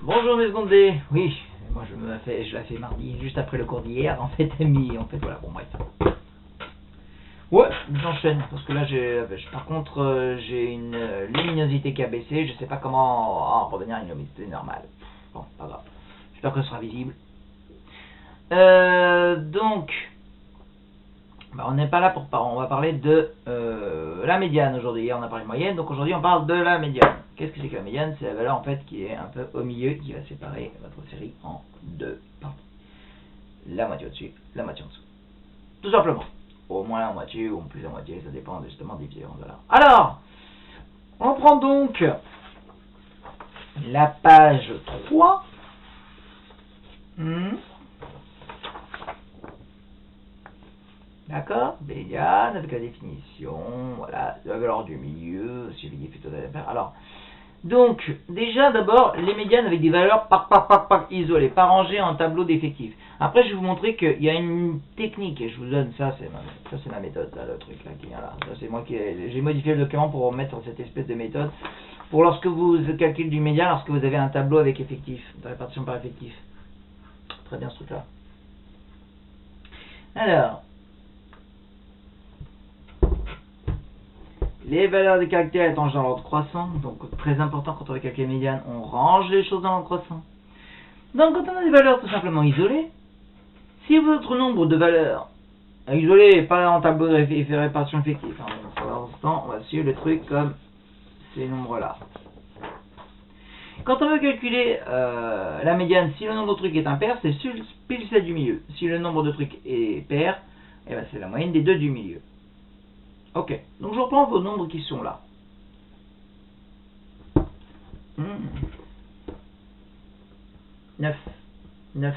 Bonjour mes secondés. Oui, moi je la fais mardi, juste après le cours d'hier, en fait, voilà, bon bref. Ouais, j'enchaîne, parce que là, par contre, j'ai une luminosité qui a baissé, je sais pas comment revenir à une luminosité normale. Bon, pas grave. J'espère que ce sera visible. Donc, on n'est pas là on va parler de la médiane aujourd'hui. Hier on a parlé de moyenne, donc aujourd'hui on parle de la médiane. Qu'est-ce que c'est que la médiane? C'est la valeur en fait qui est un peu au milieu, qui va séparer votre série en deux parties. La moitié au-dessus, la moitié en dessous. Tout simplement. Au moins la moitié ou plus la moitié, ça dépend justement des division. Voilà. Alors, on prend donc la page 3. D'accord, médiane avec la définition, voilà, la valeur du milieu, suivi des phénomènes à faire. Alors, donc, déjà d'abord, les médianes avec des valeurs isolées, pas rangées en tableau d'effectifs. Après, je vais vous montrer qu'il y a une technique, et je vous donne ça, c'est ma méthode, là, le truc là qui vient là. Ça, c'est moi j'ai modifié le document pour mettre cette espèce de méthode, pour lorsque vous calculez du médian, lorsque vous avez un tableau avec effectif, de répartition par effectif. Très bien ce truc là. Alors, les valeurs des caractères étant dans l'ordre croissant, donc très important quand on veut calculer médiane, on range les choses dans l'ordre croissant. Donc quand on a des valeurs tout simplement isolées, si votre nombre de valeurs isolées, pas en tableau de répartition effective, pour l'instant on va suivre le truc comme ces nombres-là. Quand on veut calculer la médiane, si le nombre de trucs est impair, c'est pile celle du milieu. Si le nombre de trucs est pair, eh ben c'est la moyenne des deux du milieu. Ok, donc je reprends vos nombres qui sont là. 9, 9,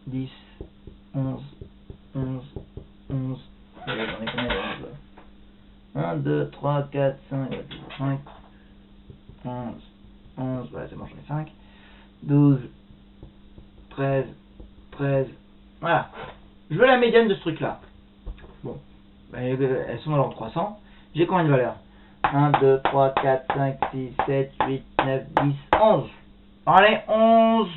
10, 11, 11, 11. J'en ai combien de 11 là? 1, 2, 3, 4, 5, 5, 11, 11, voilà c'est bon j'en ai 5, 12, 13, 13, voilà. Je veux la médiane de ce truc là. Bon, elles sont dans l'ordre croissant. J'ai combien de valeurs? 1, 2, 3, 4, 5, 6, 7, 8, 9, 10, 11. Allez, 11.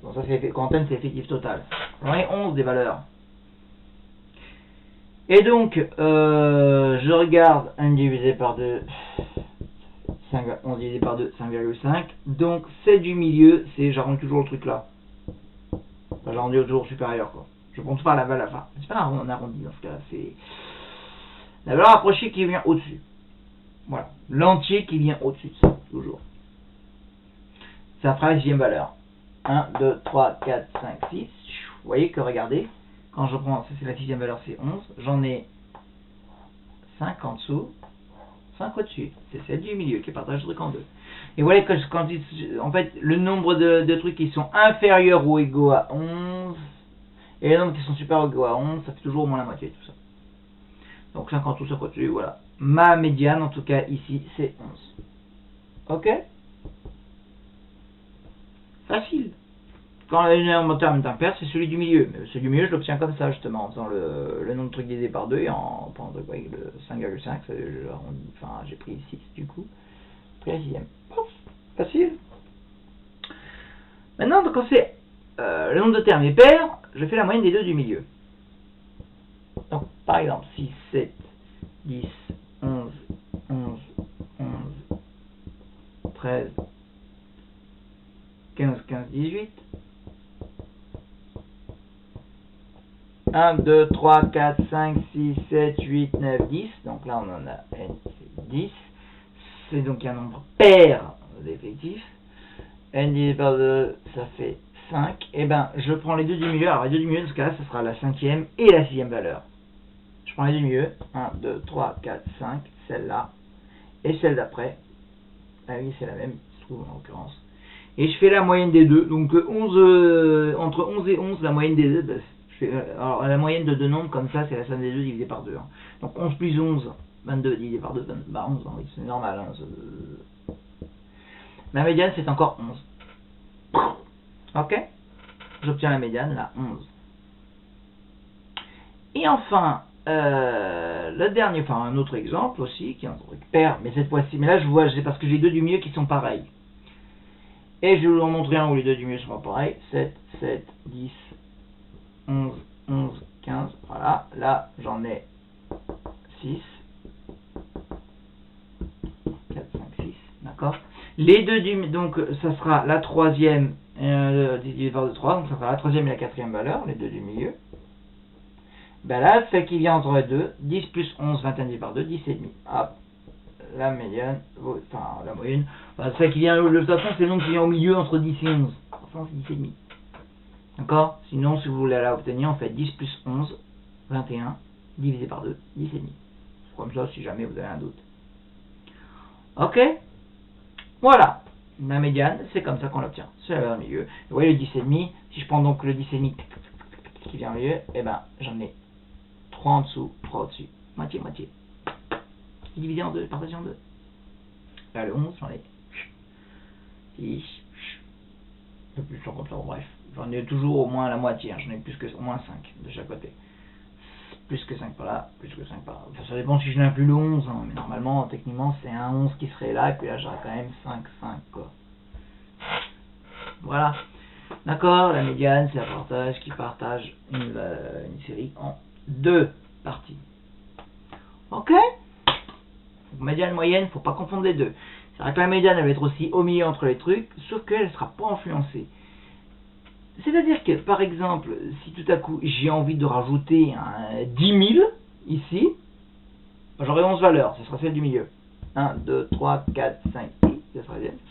Bon, ça c'est quantaine, c'est effectif total. J'en ai 11 des valeurs. Et donc, je regarde 1 divisé par 2, 11 divisé par 2, 5,5. Donc, c'est du milieu, j'arrondis toujours le truc là. Enfin, j'arrondis toujours supérieur, quoi. Je pense pas à la valeur, enfin, c'est pas un arrondi dans ce cas-là, c'est la valeur approchée qui vient au-dessus. Voilà, l'entier qui vient au-dessus de ça, toujours. Ça fera la sixième valeur. 1, 2, 3, 4, 5, 6. Vous voyez que, regardez, quand je prends, ça c'est la sixième valeur, c'est 11. J'en ai 5 en dessous, 5 au-dessus. C'est celle du milieu qui partage le truc en deux. Et vous voyez que en fait, le nombre de trucs qui sont inférieurs ou égaux à 11, et les nombres qui sont supérieurs ou égaux à 11, ça fait toujours au moins la moitié, tout ça. Donc 5 en dessous, 5 au-dessus, voilà. Ma médiane, en tout cas, ici, c'est 11. Ok? Facile. Quand le terme est impair, c'est celui du milieu. Mais celui du milieu, je l'obtiens comme ça, justement, en faisant le nombre de trucs divisé par 2 et en prenant le 5,5. Enfin, j'ai pris 6 du coup. J'ai pris la sixième. Pouf, facile. Maintenant, quand c'est le nombre de termes est pair, je fais la moyenne des deux du milieu. Donc, par exemple, 6, 7, 10, 11, 11, 11, 13, 15, 15, 18. 1, 2, 3, 4, 5, 6, 7, 8, 9, 10. Donc là, on en a n, c'est 10. C'est donc un nombre pair d'effectifs. N divisé par 2, ça fait 5. Et ben, je prends les deux du milieu. Alors, les deux du milieu, dans ce cas-là, ça sera la cinquième et la sixième valeur. Je prends les deux du milieu. 1, 2, 3, 4, 5. Celle-là. Et celle d'après. Ah oui, c'est la même, je trouve, en l'occurrence. Et je fais la moyenne des deux. Donc, entre 11 et 11, la moyenne des deux, ben, alors la moyenne de deux nombres comme ça c'est la somme des deux divisé par 2. Hein. Donc 11 plus 11, 22 divisé par 2, 11, hein, oui, c'est normal. Hein, la médiane c'est encore 11. Ok. J'obtiens la médiane, là, 11. Et enfin, le dernier, enfin un autre exemple aussi, qui est un truc pair, mais cette fois-ci, mais là je vois, c'est parce que j'ai deux du milieu qui sont pareils. Et je vais vous en montrer un où les deux du milieu sont pas pareils. 7, 7, 10, 11, 11, 15. Voilà, là j'en ai 6. 4, 5, 6. D'accord. Les deux du milieu, donc ça sera la troisième divisé par 2, 3. Donc ça sera la troisième et la quatrième valeur, les deux du milieu. Ben là, celle qui vient entre les deux, 10 plus 11, 21 divisé par 2, 10 et demi. Hop. La médiane, enfin la moyenne, enfin, celle qui vient, le façon c'est le nombre qui vient au milieu entre 10 et 11. Enfin, c'est 10 et demi. D'accord. Sinon, si vous voulez la obtenir, on fait 10 plus 11, 21, divisé par 2, 10 et demi. C'est comme ça si jamais vous avez un doute. Ok. Voilà. La médiane, c'est comme ça qu'on l'obtient. C'est la valeur au milieu. Vous voyez le 10 et demi. Si je prends donc le 10 et demi qui vient au milieu, et ben j'en ai 3 en dessous, 3 au-dessus. Moitié, moitié. Divisé en 2, partagé en 2. Là, le 11, j'en ai 10. Un peu plus comme ça, bref. J'en ai toujours au moins la moitié, hein. J'en ai plus que au moins 5 de chaque côté. Plus que 5 par là, plus que 5 par là. Enfin, ça dépend si je n'inclus le 11, hein. Mais normalement, techniquement, c'est un 11 qui serait là, et puis là, j'aurais quand même 5, 5, quoi. Voilà. D'accord, la médiane, c'est un partage qui partage une série en 2 parties. Ok. Médiane, moyenne, faut pas confondre les deux. C'est vrai que la médiane, elle va être aussi au milieu entre les trucs, sauf qu'elle ne sera pas influencée. C'est-à-dire que, par exemple, si tout à coup j'ai envie de rajouter 10 000 ici, j'aurai 11 valeurs, ce sera celle du milieu. 1, 2, 3, 4, 5, 6, ce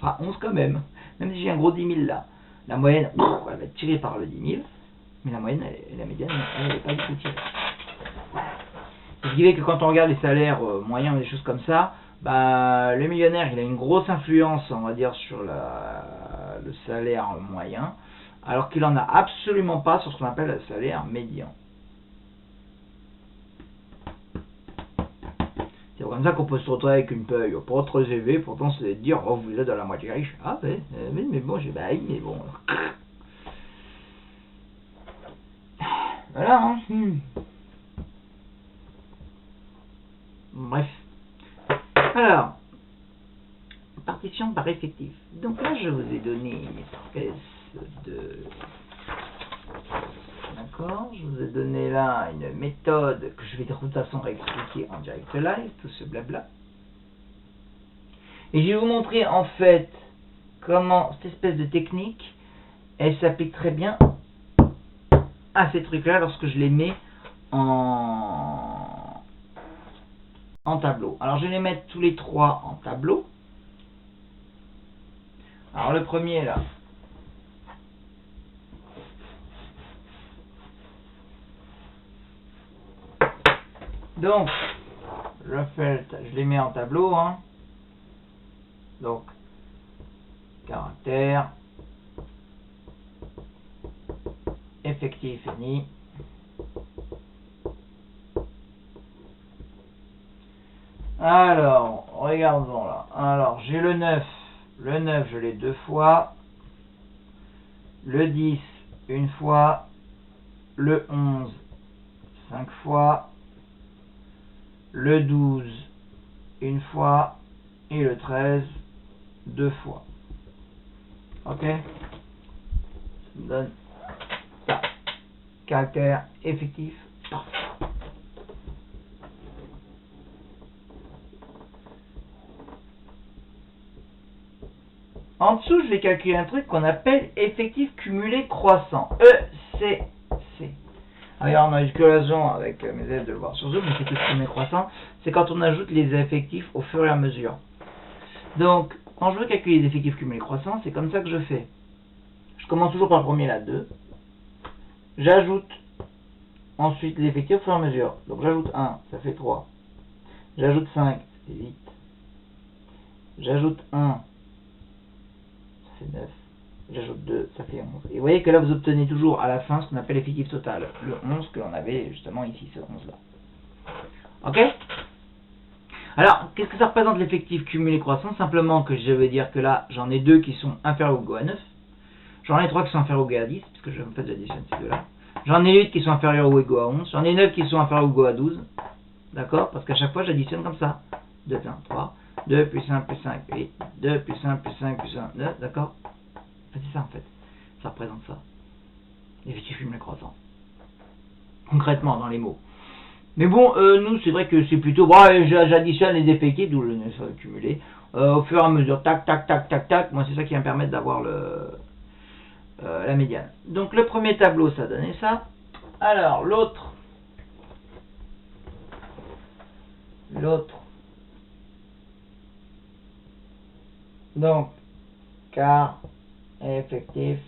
sera 11 quand même. Même si j'ai un gros 10 000 là. La moyenne, elle va être tirée par le 10 000, mais la moyenne, la médiane, elle n'est pas du tout tirée. Ce qui fait que quand on regarde les salaires moyens ou des choses comme ça, bah, le millionnaire, il a une grosse influence, on va dire, sur le salaire moyen, alors qu'il n'en a absolument pas sur ce qu'on appelle le salaire médian. C'est comme ça qu'on peut se retrouver avec une paye pas très élevée, pourtant c'est de dire, oh, vous êtes à la moitié riche. Ah oui, mais bon, j'ai bah, mais bon. Voilà, hein. Bref. Alors, partition par effectif. Donc là, je vous ai donné une espèce de... D'accord, je vous ai donné là une méthode que je vais de toute façon réexpliquer en direct live, tout ce blabla. Et je vais vous montrer en fait comment cette espèce de technique, elle s'applique très bien à ces trucs-là lorsque je les mets en tableau. Alors je vais les mettre tous les trois en tableau. Alors le premier là. Donc, je les mets en tableau, hein. Donc, caractère, effectif fini. Alors, regardons là. Alors, j'ai le 9. Le 9, je l'ai 2 fois. Le 10, une fois. Le 11, 5 fois. Le 12, une fois. Et le 13, 2 fois. Ok? Ça me donne ça. Caractère effectif. Parfait. En dessous, je vais calculer un truc qu'on appelle effectif cumulé croissant. ECC. Alors, on a eu que raison avec mes élèves de le voir sur Zoom, mais effectif cumulé croissant, c'est quand on ajoute les effectifs au fur et à mesure. Donc, quand je veux calculer les effectifs cumulés croissants, c'est comme ça que je fais. Je commence toujours par le premier là, 2. J'ajoute ensuite les effectifs au fur et à mesure. Donc, j'ajoute 1, ça fait 3. J'ajoute 5, ça fait 8. J'ajoute 1, ça fait 9. J'ajoute 2, ça fait 11. Et vous voyez que là, vous obtenez toujours à la fin ce qu'on appelle l'effectif total. Le 11 que l'on avait justement ici, ce 11 là. Ok? Alors, qu'est-ce que ça représente l'effectif cumulé croissant? Simplement que je vais dire que là, j'en ai 2 qui sont inférieurs ou égaux à 9. J'en ai 3 qui sont inférieurs ou égaux à 10, puisque je fais l'addition de ces deux-là. J'en ai 8 qui sont inférieurs ou égaux à 11. J'en ai 9 qui sont inférieurs ou égaux à 12. D'accord? Parce qu'à chaque fois, j'additionne comme ça. 2 plus 1, 3. 2 plus 1 plus 5, 8. 2 plus 1 plus 5 plus 1, 9. D'accord? C'est ça en fait. Ça représente ça. L'effectif cumulé croissant. Concrètement dans les mots. Mais bon, nous c'est vrai que c'est plutôt... Bon, j'additionne les effectifs, d'où le cumulé. Au fur et à mesure, tac, tac, tac, tac, tac. Moi c'est ça qui va me permettre d'avoir la médiane. Donc le premier tableau, ça donnait ça. Alors l'autre. Donc, quart effectif.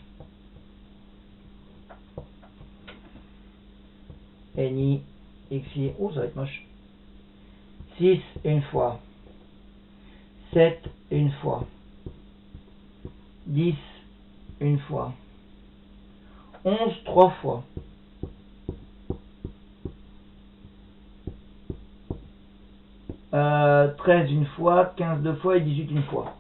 NI, XI. Oh, ça va être moche. 6 une fois. 7 une fois. 10 une fois. 11 3 fois. 13 une fois, 15 deux fois et 18 une fois.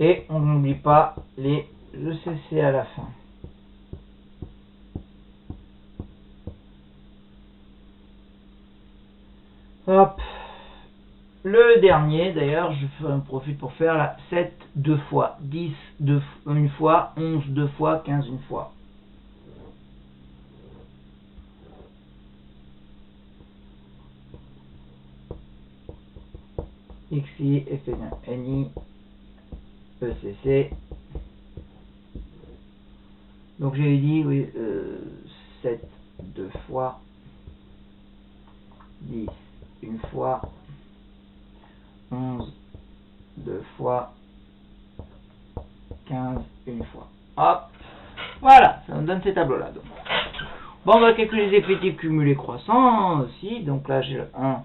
Et on n'oublie pas les ECC à la fin. Hop. Le dernier, d'ailleurs, je profite pour faire la 7 deux fois, 10 une fois, 11 deux fois, 15 une fois. XI, FN, NI, ECC. Donc j'ai dit, oui, 7 deux fois, 10 une fois, 11 deux fois, 15 une fois. Hop, voilà, ça nous donne ces tableaux-là. Donc. Bon, on va calculer les effectifs cumulés croissants aussi. Donc là, j'ai le 1,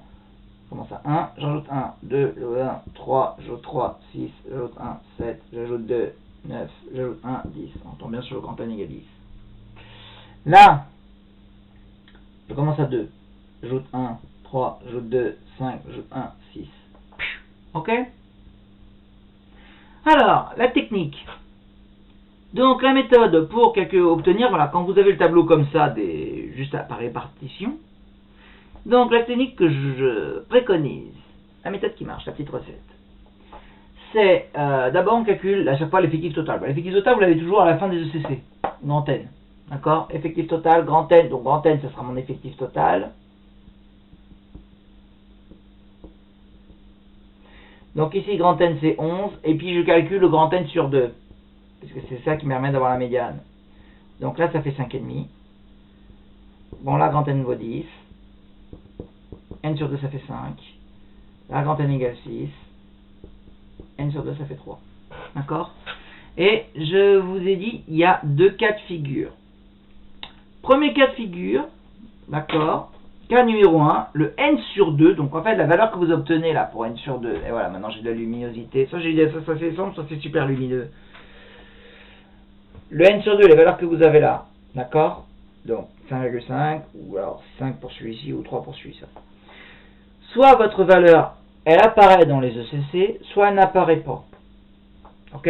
commence à 1, j'ajoute 1, 2, j'ajoute 1, 3, j'ajoute 3, 6, j'ajoute 1, 7, j'ajoute 2, 9, j'ajoute 1, 10. On tombe bien sur le grand N égale 10. Là, je commence à 2, j'ajoute 1, 3, j'ajoute 2, 5, j'ajoute 1, 6. Ok? Alors, la technique. Donc, la méthode pour obtenir, voilà, quand vous avez le tableau comme ça, juste par répartition. Donc, la technique que je préconise, la méthode qui marche, la petite recette, c'est d'abord on calcule à chaque fois l'effectif total. L'effectif total, vous l'avez toujours à la fin des ECC, grand N. D'accord? Effectif total, grand N. Donc, grand N, ce sera mon effectif total. Donc ici, grand N, c'est 11. Et puis, je calcule le grand N sur 2. Parce que c'est ça qui me permet d'avoir la médiane. Donc là, ça fait 5,5. Bon, là, grand N vaut 10. N sur 2, ça fait 5. Là, grand N égale 6. N sur 2, ça fait 3. D'accord? Et je vous ai dit, il y a deux cas de figure. Premier cas de figure, d'accord? Cas numéro 1, le N sur 2, donc en fait la valeur que vous obtenez là pour N sur 2, et voilà, maintenant j'ai de la luminosité, ça c'est sombre, ça c'est super lumineux. Le N sur 2, les valeurs que vous avez là, d'accord? Donc 5,5, ou alors 5 pour celui-ci, ou 3 pour celui-ci. Soit votre valeur, elle apparaît dans les ECC, soit elle n'apparaît pas. Ok?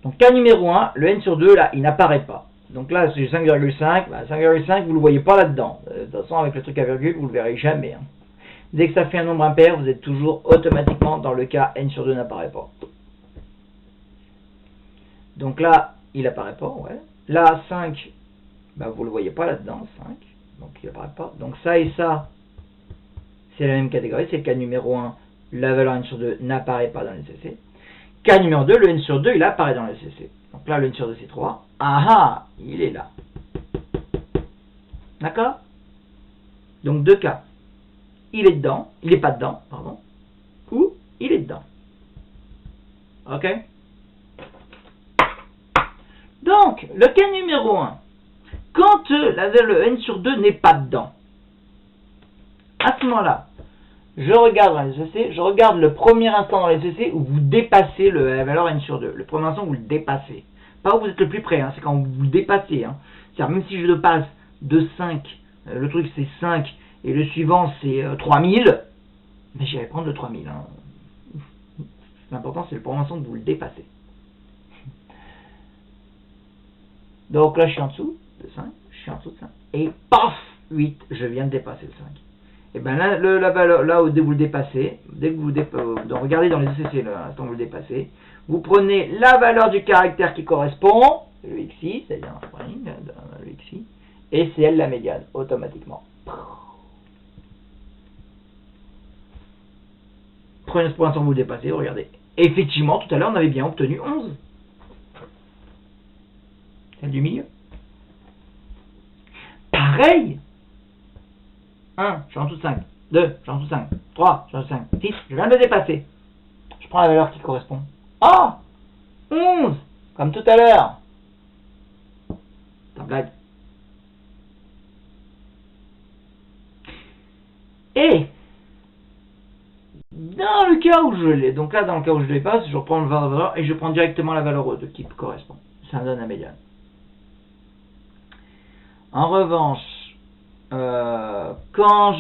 Donc cas numéro 1, le N sur 2, là, il n'apparaît pas. Donc là, c'est 5,5. 5,5, vous ne le voyez pas là-dedans. De toute façon, avec le truc à virgule, vous ne le verrez jamais. Hein. Dès que ça fait un nombre impair, vous êtes toujours automatiquement dans le cas N sur 2 n'apparaît pas. Donc là, il n'apparaît pas, ouais. Là, 5, vous ne le voyez pas là-dedans, 5. Donc il n'apparaît pas. Donc ça et ça, c'est la même catégorie. C'est le cas numéro 1, la valeur N sur 2 n'apparaît pas dans le CC. Cas numéro 2, le N sur 2, il apparaît dans le CC. Donc là, le N sur 2, c'est 3. Ah ah, il est là. D'accord? Donc deux cas. Il est dedans, il n'est pas dedans, pardon. Ou il est dedans. Ok? Donc, le cas numéro 1. Quand le N sur 2 n'est pas dedans, à ce moment-là, je regarde dans les ECC, je regarde le premier instant dans les ECC où vous dépassez la valeur N sur 2. Le premier instant où vous le dépassez. Pas où vous êtes le plus près, hein, c'est quand vous le dépassez. Hein. C'est-à-dire, même si je le passe de 5, le truc c'est 5, et le suivant c'est 3000, mais j'irai prendre le 3000. Hein. L'important c'est le premier instant où vous le dépassez. Donc là je suis en dessous de 5, je suis en dessous de 5. et paf, 8, je viens de dépasser le 5. Et bien là, la valeur, là où vous le dépassez, dès que vous regardez dans les ECC, l'instant où vous le dépassez, vous prenez la valeur du caractère qui correspond, le xi, c'est-à-dire le xi, et c'est elle la médiane, automatiquement. Prenez ce point sans vous dépasser, regardez. Et effectivement, tout à l'heure, on avait bien obtenu 11. Celle du milieu. Pareil. 1, je suis en dessous de 5. 2, je suis en dessous de 5. 3, je suis en dessous de 5. 6, je viens de le dépasser. Je prends la valeur qui correspond. Ah, 11, comme tout à l'heure. C'est une blague. Et dans le cas où je l'ai, donc là dans le cas où je l'ai pas, je reprends le valeur et je prends directement la valeur de qui correspond. Ça me donne la médiane. En revanche, quand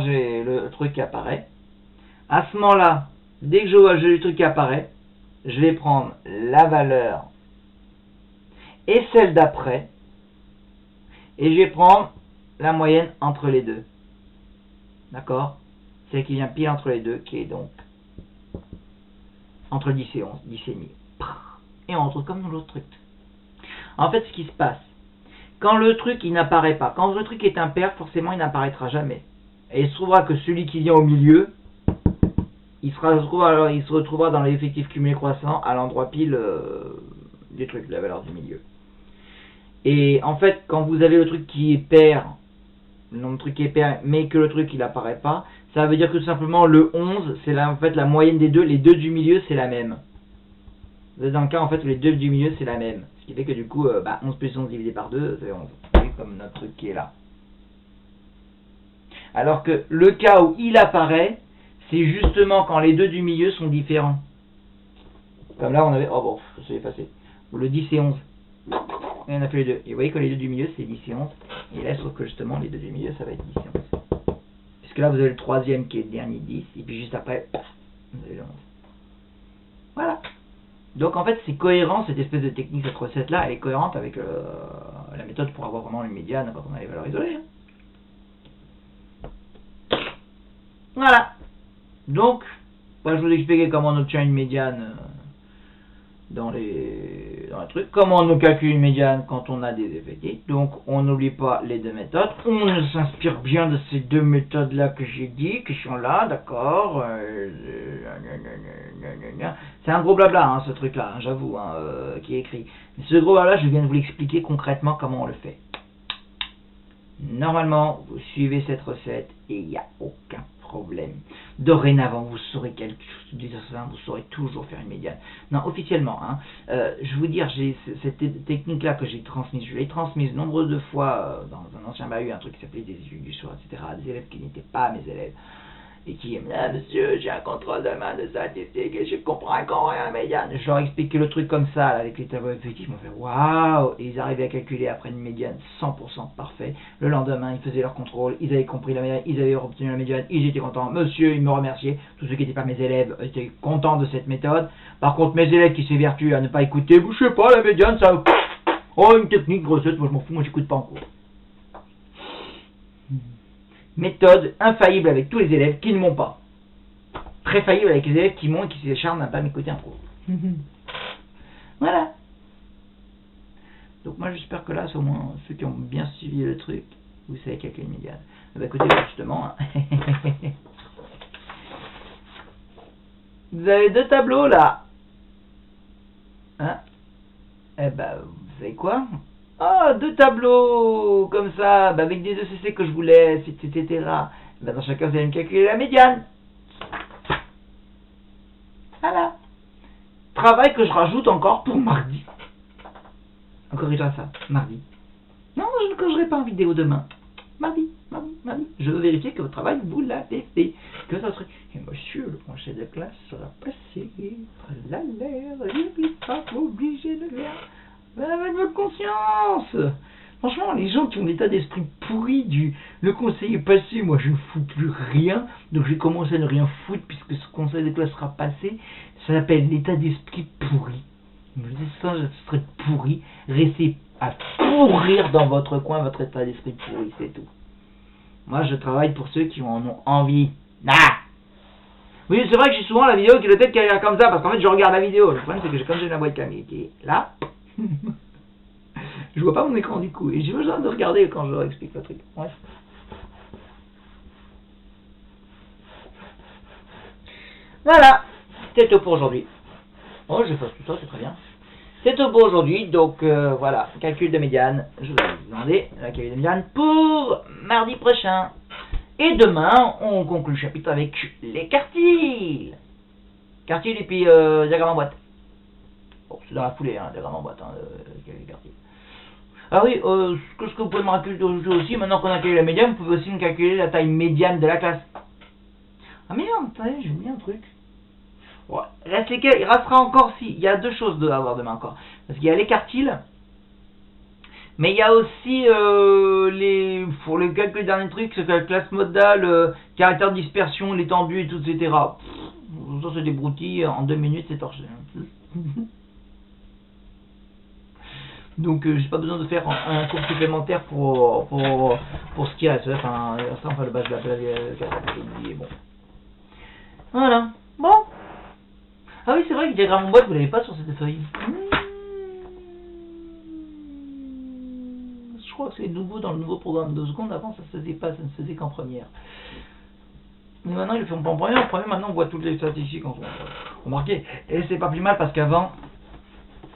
j'ai le truc qui apparaît, à ce moment-là, dès que je vois le truc qui apparaît, je vais prendre la valeur et celle d'après, et je vais prendre la moyenne entre les deux. D'accord? Celle qui vient pile entre les deux, qui est donc entre 10 et 11, 10 et demi. Et on retrouve comme dans l'autre truc. En fait, ce qui se passe, quand le truc il n'apparaît pas, quand le truc est impair, forcément il n'apparaîtra jamais. Et il se trouvera que celui qui vient au milieu, il se retrouvera dans l'effectif cumulé croissant à l'endroit pile du truc, la valeur du milieu. Et en fait, quand vous avez le truc qui est pair, le nombre de trucs qui est pair, mais que le truc il apparaît pas, ça veut dire que tout simplement le 11, c'est en fait la moyenne des deux, les deux du milieu c'est la même. Vous êtes dans le cas en fait où les deux du milieu c'est la même. Ce qui fait que du coup, 11 plus 11 divisé par 2, c'est 11. C'est comme notre truc qui est là. Alors que le cas où il apparaît, c'est justement quand les deux du milieu sont différents. Comme là, on avait... Oh bon, ça s'est effacé. Le 10 et 11. Et on a fait les deux. Et vous voyez que les deux du milieu, c'est 10 et 11. Et là, il se trouve que justement, les deux du milieu, ça va être 10 et 11. Puisque là, vous avez le troisième qui est le dernier 10. Et puis juste après, vous avez le 11. Voilà. Donc en fait, c'est cohérent, cette espèce de technique, cette recette-là, elle est cohérente avec la méthode pour avoir vraiment une médiane quand on a les valeurs isolées. Voilà. Donc, je vous expliquer comment on obtient une médiane dans les trucs, comment on calcule une médiane quand on a des effectifs. Donc, on n'oublie pas les deux méthodes. On s'inspire bien de ces deux méthodes-là que j'ai dit, qui sont là, d'accord. C'est un gros blabla, hein, ce truc-là, hein, j'avoue, hein, qui est écrit. Mais ce gros blabla, je viens de vous l'expliquer concrètement comment on le fait. Normalement, vous suivez cette recette et il n'y a aucun problème. Dorénavant, vous saurez vous saurez toujours faire une médiane. Non, officiellement, hein, je vous dire, j'ai cette technique-là que j'ai transmise, je l'ai transmise nombreuses de fois dans un ancien bahut, un truc qui s'appelait des études du soir, etc., à des élèves qui n'étaient pas mes élèves. Et qui me dit, monsieur, j'ai un contrôle de main de statistique et je comprends encore rien, médiane. Je leur expliquais le truc comme ça, là, avec les tableaux effectifs, ils m'ont fait waouh! Et ils arrivaient à calculer après une médiane 100% parfait. Le lendemain, ils faisaient leur contrôle, ils avaient compris la médiane, ils avaient obtenu la médiane, ils étaient contents. Monsieur, ils me remerciaient. Tous ceux qui n'étaient pas mes élèves étaient contents de cette méthode. Par contre, mes élèves qui s'évertuent à ne pas écouter, je sais pas, la médiane, ça. Oh, une technique, recette, moi je m'en fous, moi j'écoute pas en cours. Méthode infaillible avec tous les élèves qui ne m'ont pas. Très faillible avec les élèves qui m'ont et qui s'acharnent à ne pas m'écouter en cours. Voilà. Donc moi j'espère que là, c'est au moins ceux qui ont bien suivi le truc, vous savez calculer une médiane. Bah écoutez, justement, hein. Vous avez deux tableaux là. Hein? Eh ben, vous savez quoi? Ah, deux tableaux comme ça, avec des ECC que je vous laisse, etc. Ben, dans chacun, vous allez me calculer la médiane. Voilà. Travail que je rajoute encore pour mardi. On corrigera ça, mardi. Non, je ne corrigerai pas en vidéo demain. Mardi. Je veux vérifier que votre travail, vous l'avez fait. Que ça serait... Et monsieur, le plancher de classe sera passé. La l'air, il n'est pas obligé de l'air. Avec votre conscience. Franchement, les gens qui ont l'état d'esprit pourri le conseil est passé, moi je ne fous plus rien, donc j'ai commencé à ne rien foutre puisque ce conseil de classe sera passé, ça s'appelle l'état d'esprit pourri. Je dis ça, je serais pourri, restez à pourrir dans votre coin votre état d'esprit pourri, c'est tout. Moi, je travaille pour ceux qui en ont envie. Ah! Oui, c'est vrai que j'ai souvent la vidéo qui le tête qui est comme ça, parce qu'en fait, je regarde la vidéo. Le problème, c'est que comme j'ai la webcam qui est là, je vois pas mon écran du coup, et j'ai besoin de regarder quand je leur explique le truc. Bref. Voilà, c'est tout pour aujourd'hui. Oh, je fasse tout ça, c'est très bien. C'est tout pour aujourd'hui, donc voilà, calcul de médiane. Je vais vous demander la calcul de médiane pour mardi prochain. Et demain, on conclut le chapitre avec les quartiles. Quartiles et puis diagramme en boîte. Bon, c'est dans la foulée, hein, diagramme en boîte, hein, les quartiles. Ah oui, ce que vous pouvez me calculer aussi, maintenant qu'on a calculé la médiane, vous pouvez aussi me calculer la taille médiane de la classe. Ah merde, attendez, j'ai oublié un truc. Ouais, il restera encore si. Il y a deux choses à voir demain encore. Parce qu'il y a les quartiles, mais il y a aussi pour le calcul des derniers trucs, c'est que la classe modale, caractère de dispersion, l'étendue et tout, etc. Ça c'est des broutilles, en 2 minutes c'est torché. Donc j'ai pas besoin de faire un cours supplémentaire pour ce qui reste. Enfin, le bas de la bon. Voilà. Bon. Ah oui, c'est vrai que le diagramme en boîte, vous l'avez pas sur cette feuille. Je crois que c'est nouveau dans le nouveau programme de seconde. Avant, ça se faisait pas, ça ne se faisait qu'en première. Mais maintenant, ils le font pas en première. En première, maintenant, on voit toutes les statistiques. Remarquez. Et c'est pas plus mal parce qu'avant,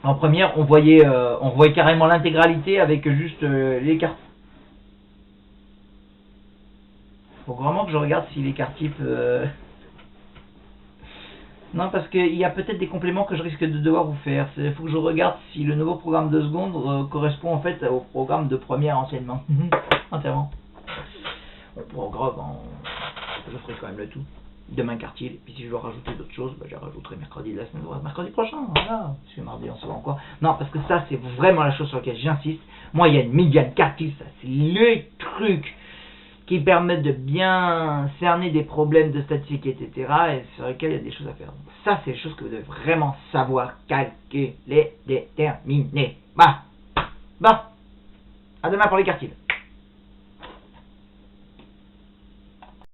en première, on voyait carrément l'intégralité avec juste les cartes. Faut vraiment que je regarde si les cartes types. Non, parce qu'il y a peut-être des compléments que je risque de devoir vous faire. Il faut que je regarde si le nouveau programme de seconde correspond en fait au programme de première enseignement. Entièrement. Bon, pour grave, je ferai quand même le tout. Demain quartile. Puis si je dois rajouter d'autres choses, je rajouterai mercredi de la semaine, mercredi prochain. Voilà. Parce que mardi on se voit encore. Non, parce que ça c'est vraiment la chose sur laquelle j'insiste. Moi, il y a une médiane quartile, ça c'est le truc qui permettent de bien cerner des problèmes de statistique, etc. et sur lesquels il y a des choses à faire. Donc ça, c'est les choses que vous devez vraiment savoir calculer, déterminer. Bah, à demain pour les quartiles.